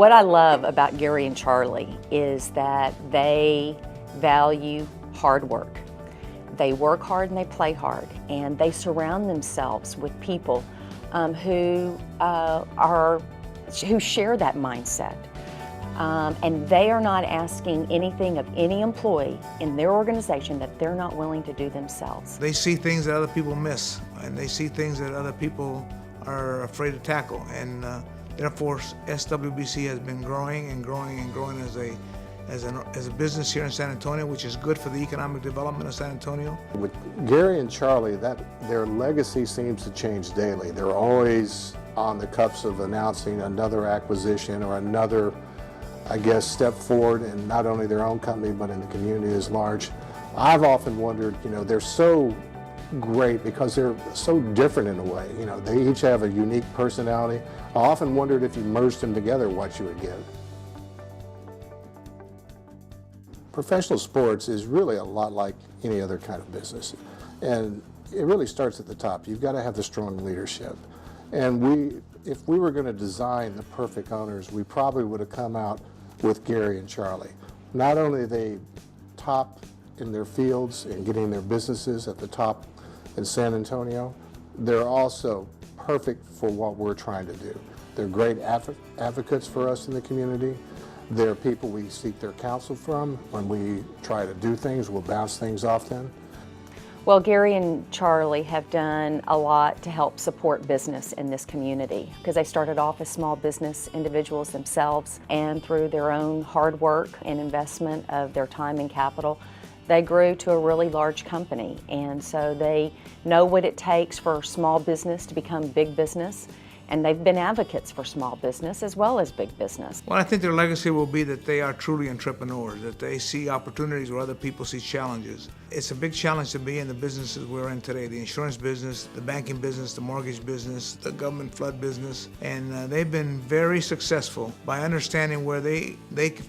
What I love about Gary and Charlie is that they value hard work. They work hard and they play hard, and they surround themselves with people who share that mindset. And they are not asking anything of any employee in their organization that they're not willing to do themselves. They see things that other people miss, and they see things that other people are afraid to tackle. And therefore, SWBC has been growing and growing and growing as a business here in San Antonio, which is good for the economic development of San Antonio. With Gary and Charlie, their legacy seems to change daily. They're always on the cusp of announcing another acquisition or another, I guess, step forward in not only their own company, but in the community as large. I've often wondered, they're so great because they're so different in a way. They each have a unique personality. I often wondered if you merged them together, what you would get. Professional sports is really a lot like any other kind of business. And it really starts at the top. You've got to have the strong leadership. And if we were going to design the perfect owners, we probably would have come out with Gary and Charlie. Not only are they top in their fields and getting their businesses at the top in San Antonio, they're also perfect for what we're trying to do. They're great advocates for us in the community. They're people we seek their counsel from. When we try to do things, we'll bounce things off them. Well, Gary and Charlie have done a lot to help support business in this community because they started off as small business individuals themselves, and through their own hard work and investment of their time and capital, they grew to a really large company. And so they know what it takes for small business to become big business. And they've been advocates for small business as well as big business. Well, I think their legacy will be that they are truly entrepreneurs, that they see opportunities where other people see challenges. It's a big challenge to be in the businesses we're in today, the insurance business, the banking business, the mortgage business, the government flood business. And they've been very successful by understanding where they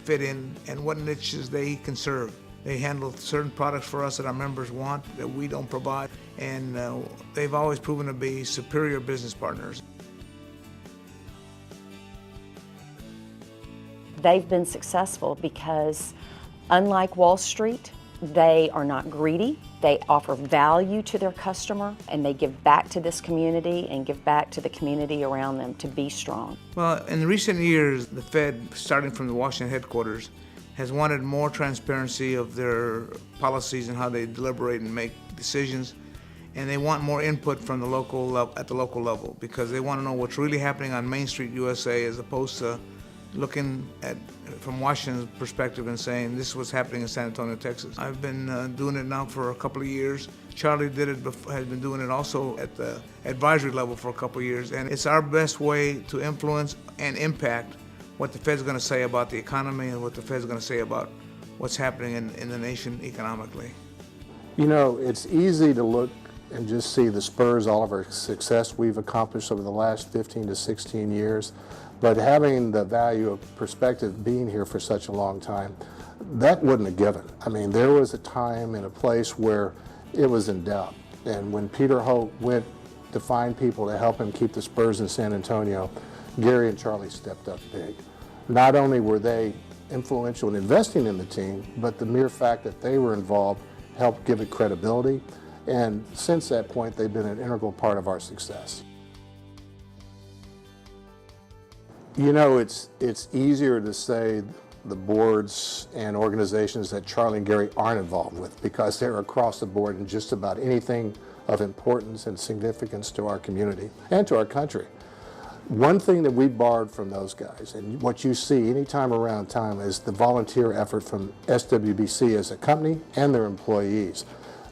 fit in and what niches they can serve. They handle certain products for us that our members want that we don't provide. And they've always proven to be superior business partners. They've been successful because, unlike Wall Street, they are not greedy. They offer value to their customer, and they give back to this community and give back to the community around them to be strong. Well, in recent years, the Fed, starting from the Washington headquarters, has wanted more transparency of their policies and how they deliberate and make decisions. And they want more input from the local level because they want to know what's really happening on Main Street, USA, as opposed to looking at from Washington's perspective and saying this is what's happening in San Antonio, Texas. I've been doing it now for a couple of years. Charlie has been doing it also at the advisory level for a couple of years, and it's our best way to influence and impact what the Fed's going to say about the economy and what the Fed's going to say about what's happening in the nation economically. It's easy to look and just see the spurs, all of our success we've accomplished over the last 15 to 16 years. But having the value of perspective, being here for such a long time, that wasn't a given. I mean, there was a time and a place where it was in doubt. And when Peter Holt went to find people to help him keep the Spurs in San Antonio, Gary and Charlie stepped up big. Not only were they influential in investing in the team, but the mere fact that they were involved helped give it credibility. And since that point, they've been an integral part of our success. It's easier to say the boards and organizations that Charlie and Gary aren't involved with because they're across the board in just about anything of importance and significance to our community and to our country. One thing that we borrowed from those guys, and what you see anytime around town, is the volunteer effort from SWBC as a company and their employees.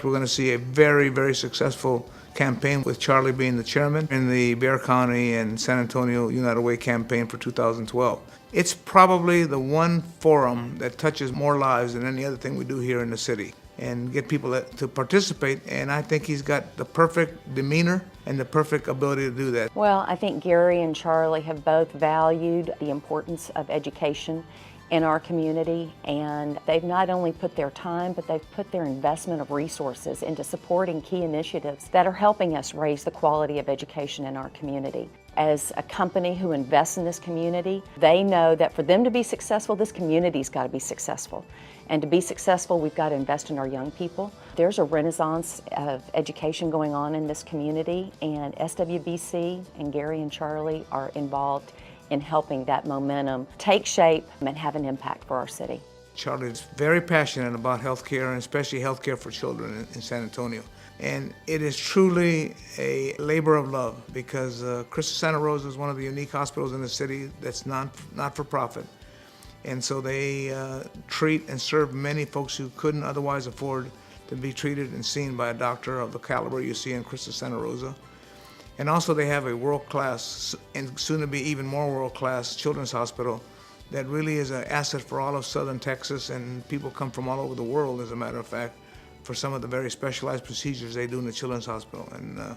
We're going to see a very, very successful campaign with Charlie being the chairman in the Bexar County and San Antonio United Way campaign for 2012. It's probably the one forum that touches more lives than any other thing we do here in the city and get people to participate, and I think he's got the perfect demeanor and the perfect ability to do that. Well, I think Gary and Charlie have both valued the importance of education in our community, and they've not only put their time, but they've put their investment of resources into supporting key initiatives that are helping us raise the quality of education in our community. As a company who invests in this community, they know that for them to be successful, this community's got to be successful. And to be successful, we've got to invest in our young people. There's a renaissance of education going on in this community, and SWBC and Gary and Charlie are involved in helping that momentum take shape and have an impact for our city. Charlie is very passionate about healthcare, and especially healthcare for children in San Antonio. And it is truly a labor of love, because Christus Santa Rosa is one of the unique hospitals in the city that's not for profit. And so they treat and serve many folks who couldn't otherwise afford to be treated and seen by a doctor of the caliber you see in Christus Santa Rosa. And also they have a world-class, and soon to be even more world-class, children's hospital that really is an asset for all of southern Texas, and people come from all over the world, as a matter of fact, for some of the very specialized procedures they do in the children's hospital. And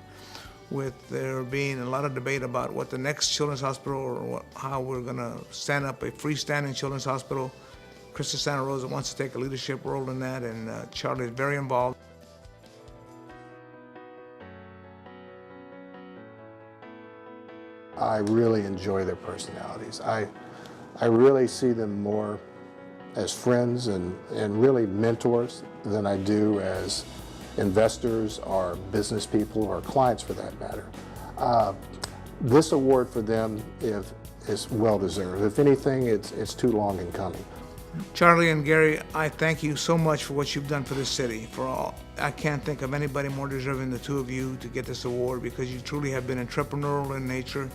with there being a lot of debate about what the next children's hospital, or how we're going to stand up a freestanding children's hospital, Christus Santa Rosa wants to take a leadership role in that, and Charlie is very involved. I really enjoy their personalities. I really see them more as friends and really mentors than I do as investors or business people or clients, for that matter. This award for them is well deserved. If anything, it's too long in coming. Charlie and Gary, I thank you so much for what you've done for this city. I can't think of anybody more deserving than the two of you to get this award, because you truly have been entrepreneurial in nature.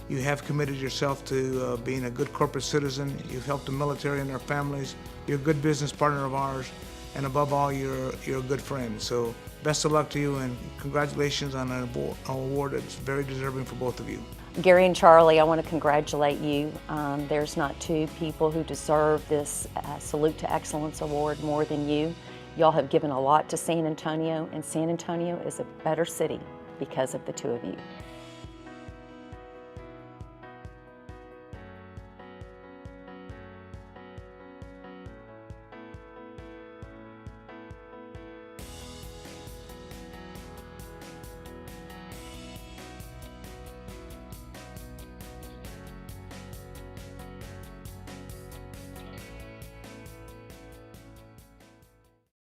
You have committed yourself to being a good corporate citizen. You've helped the military and their families. You're a good business partner of ours. And above all, you're a good friend. So best of luck to you, and congratulations on an award that's very deserving for both of you. Gary and Charlie, I want to congratulate you. There's not two people who deserve this Salute to Excellence award more than you. Y'all have given a lot to San Antonio, and San Antonio is a better city because of the two of you.